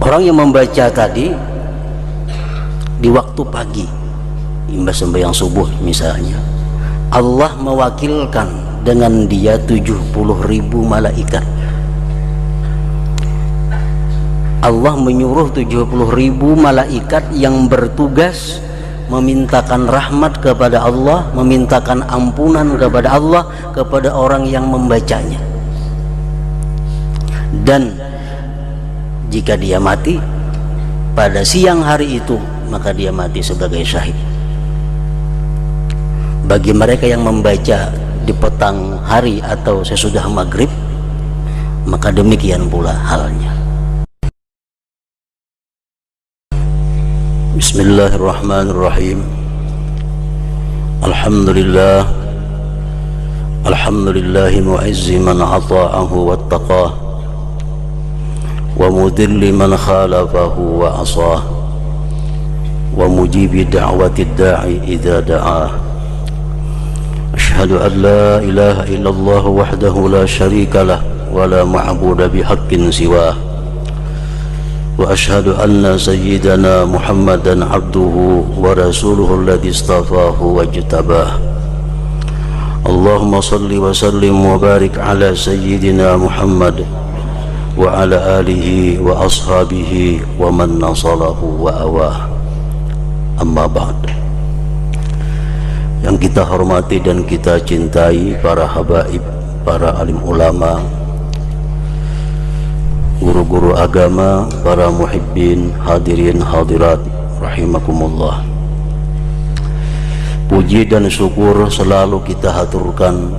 Orang yang membaca tadi di waktu pagi, imbas sembahyang subuh misalnya, Allah mewakilkan dengan dia 70.000 malaikat. Allah menyuruh 70.000 malaikat yang bertugas memintakan rahmat kepada Allah, memintakan ampunan kepada Allah, kepada orang yang membacanya. Dan jika dia mati pada siang hari itu, maka dia mati sebagai syahid. Bagi mereka yang membaca di petang hari atau sesudah maghrib, maka demikian pula halnya. Bismillahirrahmanirrahim. Alhamdulillah, alhamdulillahi mu'izzi man ata'ahu wattaqah, wa mudilli man khalafahu wa asah, wa mujibi da'wati da'i idha da'ah. Ashhadu an la ilaha illallah wahdahu la sharika lah wa la ma'buda bihaqqin siwah, wa ashhadu anna sayyidana Muhammadan abduhu wa rasuluhu alladhi istafahu wa jtabah. Allahumma salli wa sallim wa barik ala sayyidina Muhammad wa ala alihi wa ashabihi wa man nasalahu wa awah. Amma ba'd. Yang kita hormati dan kita cintai para habaib, para alim ulama, guru-guru agama, para muhibbin, hadirin hadirat rahimakumullah. Puji dan syukur selalu kita haturkan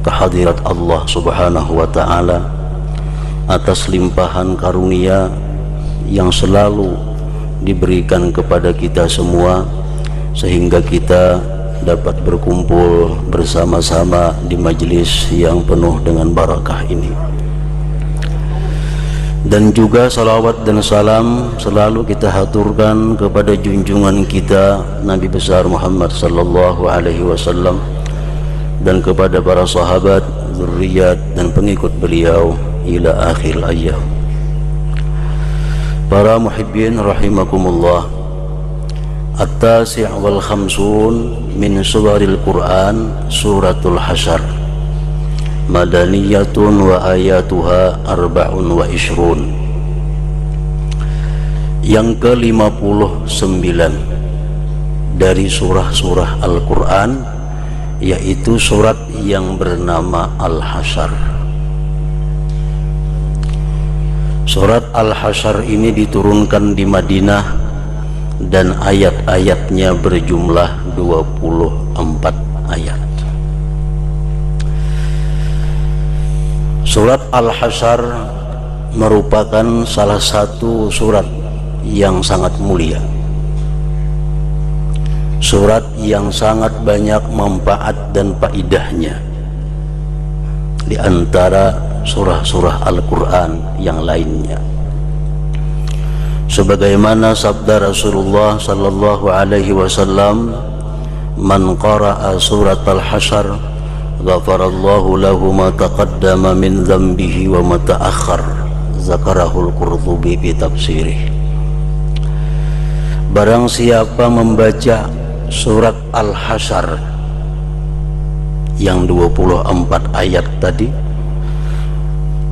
kehadirat Allah Subhanahu wa ta'ala atas limpahan karunia yang selalu diberikan kepada kita semua, sehingga kita dapat berkumpul bersama-sama di majelis yang penuh dengan barakah ini. Dan juga salawat dan salam selalu kita haturkan kepada junjungan kita Nabi besar Muhammad sallallahu alaihi wasallam, dan kepada para sahabat, zurriyat dan pengikut beliau ila akhir ayyam. Para muhibbin rahimakumullah, At-Tasi' wal Khamsun min suwaril Quran suratul Hasyr, madaniyatun wa ayatuha arba'un wa ishrun. Yang ke-59 dari surah-surah Al-Quran, yaitu surat yang bernama Al-Hasyr. Surat Al-Hasyr ini diturunkan di Madinah dan ayat-ayatnya berjumlah 24 ayat. Surat Al-Hasyr merupakan salah satu surat yang sangat mulia, surat yang sangat banyak manfaat dan faidahnya di antara surah-surah Al-Quran yang lainnya. Sebagaimana sabda Rasulullah sallallahu alaihi wasallam, man qara'a surat Al-Hasyr ghafarallahu lahu ma taqaddama min dhanbihi wa ma ta'akhkhar. Zakarahul Qurtubi fi tafsirih. Barang siapa membaca surat Al-Hasyr yang 24 ayat tadi,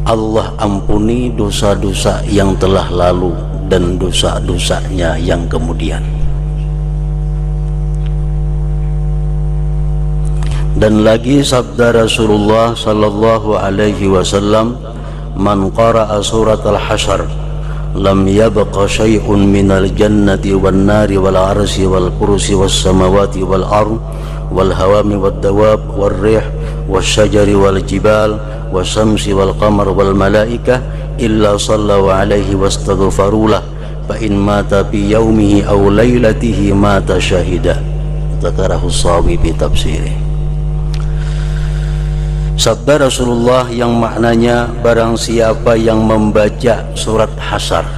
Allah ampuni dosa-dosa yang telah lalu dan dosa-dosanya yang kemudian. Dan lagi sabda Rasulullah sallallahu alaihi wasallam, man qara'a surat Al-Hasyr lam yabqa syai'un minal jannati wan nari wal arsy wal kursi was samawati wal ard wal hawami wad dawab wal rih was syajari wal jibal was syamsi wal qamar wal malaikah illa sallallahu alaihi wastaghfirulah fa in mata fi yaumihi aw lailatihi mata syahida. Zakarahu Shawi fi tafsirih. Sabda Rasulullah yang maknanya, barang siapa yang membaca surat Hasyr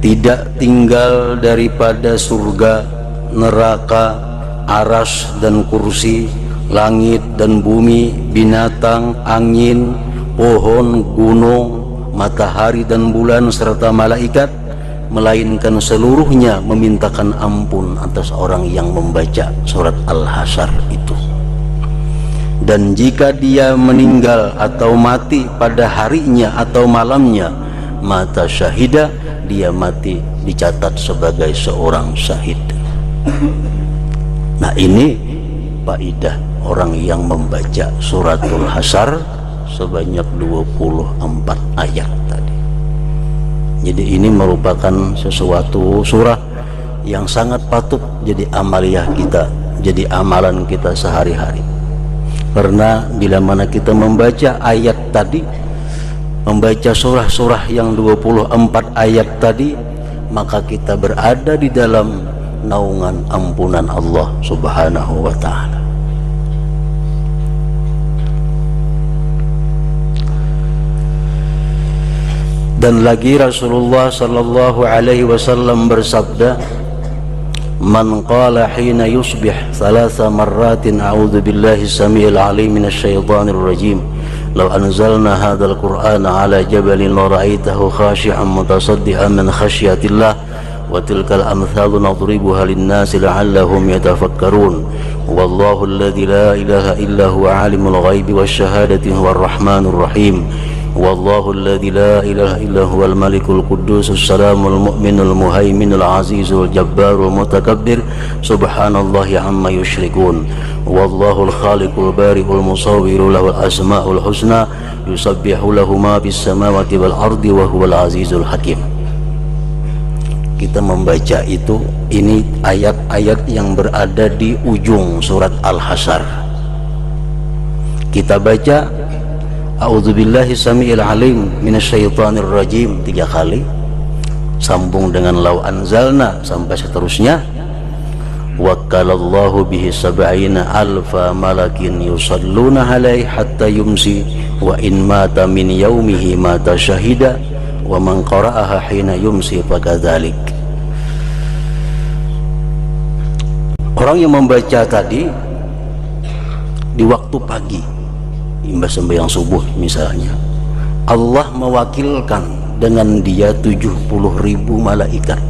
tidak tinggal daripada surga, neraka, aras dan kursi, langit dan bumi, binatang, angin, pohon, gunung, matahari dan bulan serta malaikat, melainkan seluruhnya memintakan ampun atas orang yang membaca surat Al-Hasyr itu. Dan jika dia meninggal atau mati pada harinya atau malamnya, mata syahida, dia mati dicatat sebagai seorang syahid. Nah, ini faidah orang yang membaca suratul Hasyr sebanyak 24 ayat tadi. Jadi ini merupakan sesuatu surah yang sangat patut jadi amaliyah kita, jadi amalan kita sehari-hari. Karena bila mana kita membaca ayat tadi, membaca surah-surah yang 24 ayat tadi, maka kita berada di dalam naungan ampunan Allah Subhanahu wa ta'ala. Dan lagi Rasulullah sallallahu alaihi wasallam bersabda, "Man qala hina yusbih thalatha marratin a'udzu billahi samiil alim minasy syaithanir rajim, law anzalna hadzal qur'ana 'ala jabalin la ra'aitahu khashi'an mutasaddian min khasyatillah wa tilkal amthalu nadribuha lin-nasi la'allahum yatafakkarun. Wallahu alladzi la ilaha illa huwa 'alimul ghaibi wasyahadati huwar rahmanur rahim. Wallahu alladzi la ilaha illa huwal malikul quddusus salamul mu'minul muhaiminul azizul jabbarul mutakabbir subhanallahi amma yusyrikun. Wallahul khaliqul bari'ul musawwiru lahul asmaul husna yusabbihu lahu ma bis samawati wal ardi wa huwal azizul hakim." Kita membaca itu, ini ayat-ayat yang berada di ujung surat Al-Hasyr. Kita baca A'udzubillahi samiil alim minasyaitonir rajim 3 kali, sambung dengan law anzalna sampai seterusnya. Wakkalallahu bihi sab'ina alfa malakin yusalluna alaihi hatta yumsi wa in mata min yaumihi mata syahida wa man qara'aha hina yumsi fakadzalik. Orang yang membaca tadi di waktu pagi, imbas sembahyang subuh misalnya, Allah mewakilkan dengan dia 70.000 malaikat.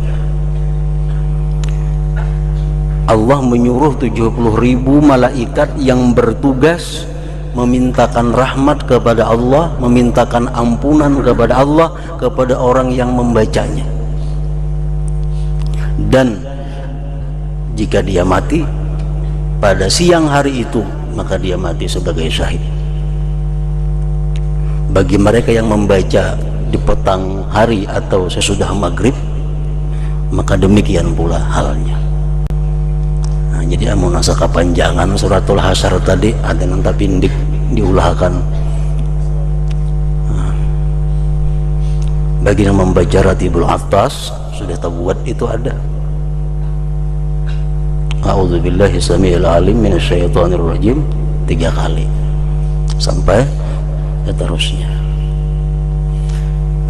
Allah menyuruh 70.000 malaikat yang bertugas memintakan rahmat kepada Allah, memintakan ampunan kepada Allah, kepada orang yang membacanya. Dan jika dia mati pada siang hari itu, maka dia mati sebagai syahid. Bagi mereka yang membaca di petang hari atau sesudah maghrib, maka demikian pula halnya. Nah, jadi amun asa kapanjangan suratul Hasyr tadi ada nanta pindik diulahkan. Nah, bagi yang membaca Ratibul Atas sudah tabuat itu ada. A'udzubillahi samiil alim minasyaitonir rajim 3 kali sampai seterusnya.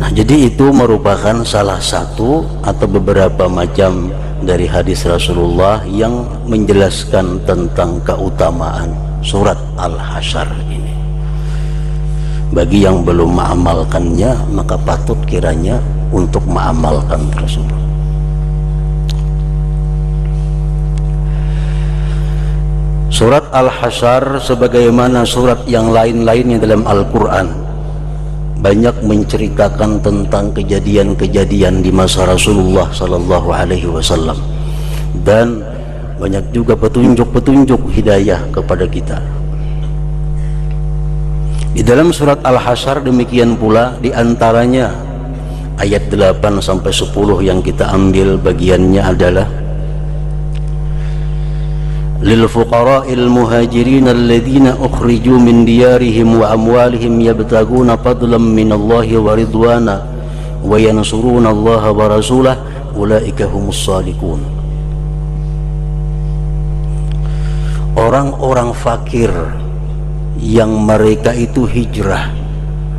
Nah, jadi itu merupakan salah satu atau beberapa macam dari hadis Rasulullah yang menjelaskan tentang keutamaan surat Al-Hasyr ini. Bagi yang belum mengamalkannya, maka patut kiranya untuk mengamalkan tersebut. Surat Al-Hasyr sebagaimana surat yang lain-lainnya dalam Al-Quran banyak menceritakan tentang kejadian-kejadian di masa Rasulullah sallallahu alaihi wasallam, dan banyak juga petunjuk-petunjuk hidayah kepada kita. Di dalam surat Al-Hasyr demikian pula, di antaranya ayat 8 sampai 10 yang kita ambil bagiannya adalah lil fuqara'il muhajirin alladhina ukhriju min diyarihim wa amwalihim yabtaguna fadlan minallahi wa ridwana wa yansuruna Allah wa rasulah ulaika humus shadiqun. Orang-orang fakir yang mereka itu hijrah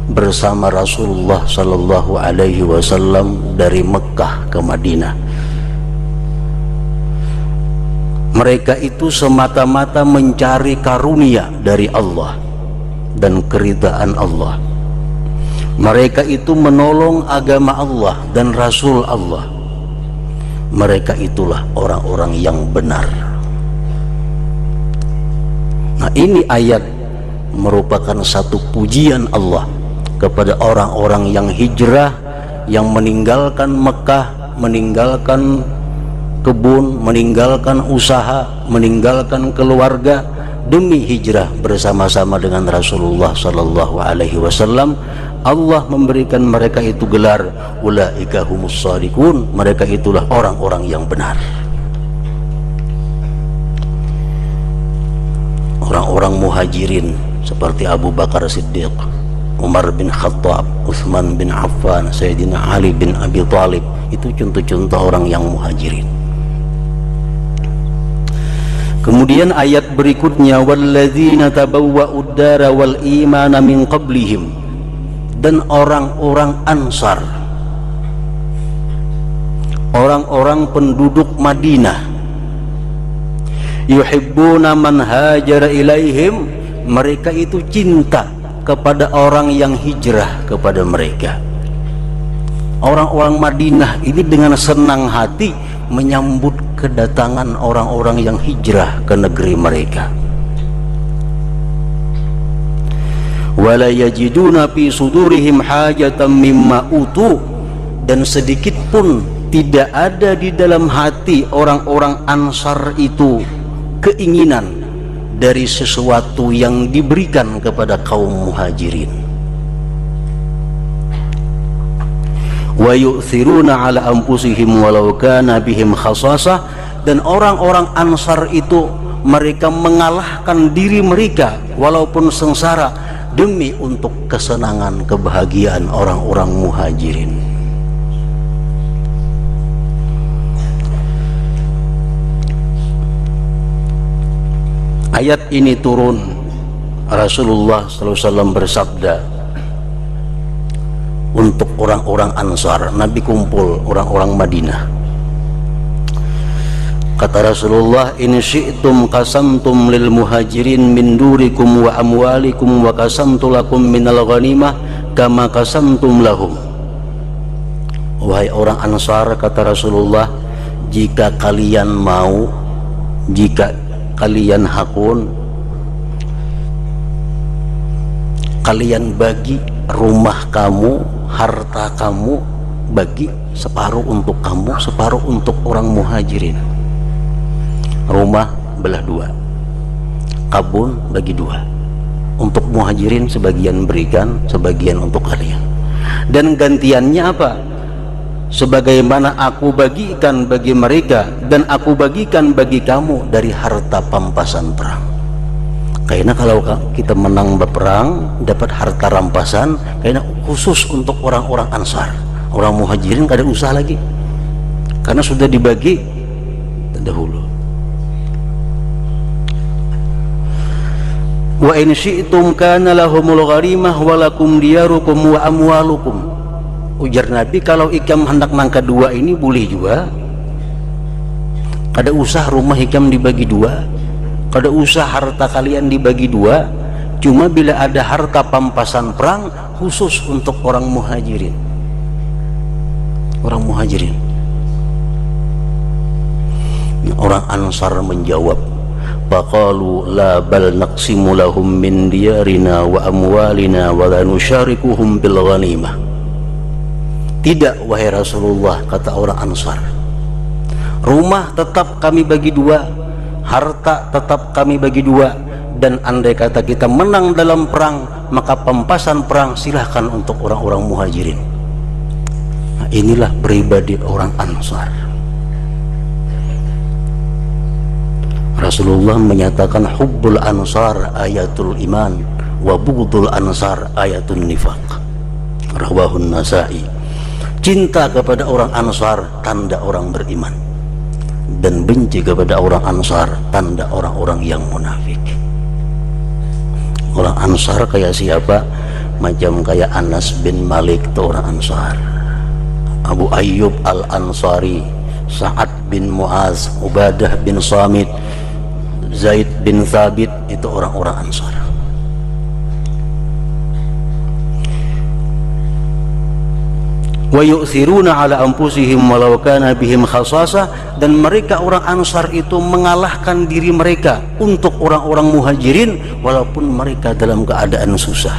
bersama Rasulullah sallallahu alaihi wasallam dari Mekkah ke Madinah. Mereka itu semata-mata mencari karunia dari Allah dan keridaan Allah. Mereka itu menolong agama Allah dan Rasul Allah. Mereka itulah orang-orang yang benar. Nah, ini ayat merupakan satu pujian Allah kepada orang-orang yang hijrah, yang meninggalkan Mekah, meninggalkan kebun, meninggalkan usaha, meninggalkan keluarga demi hijrah bersama-sama dengan Rasulullah sallallahu alaihi wasallam. Allah memberikan mereka itu gelar ulaika humus shadiqun, mereka itulah orang-orang yang benar. Orang-orang muhajirin seperti Abu Bakar Siddiq, Umar bin Khattab, Utsman bin Affan, Sayyidina Ali bin Abi Thalib, itu contoh-contoh orang yang muhajirin. Kemudian ayat berikutnya, walladzina tabawwa'ud dara wal imana min qablihim, dan orang-orang Ansar, orang-orang penduduk Madinah, yuhibbuna man hajara ilaihim, mereka itu cinta kepada orang yang hijrah kepada mereka. Orang-orang Madinah ini dengan senang hati menyambut kedatangan orang-orang yang hijrah ke negeri mereka. Wala yajiduna fi sudurihim hajatan mimma utu, dan sedikit pun tidak ada di dalam hati orang-orang Ansar itu keinginan dari sesuatu yang diberikan kepada kaum muhajirin. Wa yu'thiruna ala anfusihim walau kana bihim khasasah, dan orang-orang Ansar itu mereka mengalahkan diri mereka walaupun sengsara demi untuk kesenangan, kebahagiaan orang-orang muhajirin. Ayat ini turun, Rasulullah SAW bersabda untuk orang-orang Ansar. Nabi kumpul orang-orang Madinah. Kata Rasulullah, in syi'tum qasamtum lil muhajirin min durikum wa amwalikum wa qasamtu lakum minal ghanimah kama qasamtum lahum. Wahai orang Ansar, kata Rasulullah, jika kalian mau, jika kalian hakun, kalian bagi rumah kamu, harta kamu, bagi separuh untuk kamu, separuh untuk orang muhajirin. Rumah belah dua, kabun bagi dua, untuk muhajirin sebagian berikan, sebagian untuk kalian. Dan gantiannya apa? Sebagaimana aku bagikan bagi mereka dan aku bagikan bagi kamu dari harta pampasan perang. Karena kalau kita menang berperang dapat harta rampasan, karena khusus untuk orang-orang Ansar. Orang muhajirin kada usah lagi, karena sudah dibagi terdahulu. Wa in syi'tum kana lahumul gharimah walakum diyarukum wa amwalukum. Ujar Nabi, kalau ikam hendak nangka dua ini boleh juga. Kada usah rumah ikam dibagi dua, kada usah harta kalian dibagi dua. Cuma bila ada harta pampasan perang khusus untuk orang muhajirin. Orang muhajirin. Orang Ansar menjawab, faqalu la bal naqsimu lahum min diyarina wa amwalina wa la nusyarikuhum bil ghanimah. Tidak, wahai Rasulullah, kata orang Ansar, rumah tetap kami bagi dua, harta tetap kami bagi dua, dan andai kata kita menang dalam perang, maka pampasan perang silahkan untuk orang-orang muhajirin. Nah, inilah pribadi orang Ansar. Rasulullah menyatakan hubbul ansar ayatul iman wa bughdul ansar ayatul nifaq. Rawahun Nasa'i. Cinta kepada orang Ansar tanda orang beriman, dan benci kepada orang Ansar tanda orang-orang yang munafik. Orang Ansar kayak siapa? Macam kayak Anas bin Malik itu orang Ansar, Abu Ayyub al-Ansari, Sa'ad bin Mu'az, Ubadah bin Samit, Zaid bin Thabit, itu orang-orang Ansar. wa yu'thiruna ala anfusihim walau kana bihim khasasah, dan mereka orang Ansar itu mengalahkan diri mereka untuk orang-orang Muhajirin walaupun mereka dalam keadaan susah.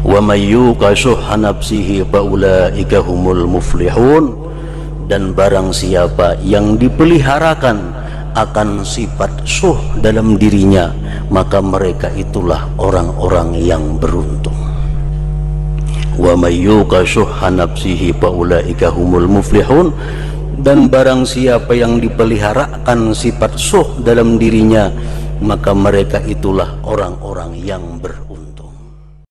Wa may yuqa shuhha nafsihi fa ulaika humul muflihun, dan barang siapa yang dipeliharakan akan sifat syuh dalam dirinya, maka mereka itulah orang-orang yang beruntung. Wa may yuqa shuhha nafsihi fa ulaika humul muflihun, dan barang siapa yang dipeliharakan sifat syuh dalam dirinya, maka mereka itulah orang-orang yang beruntung.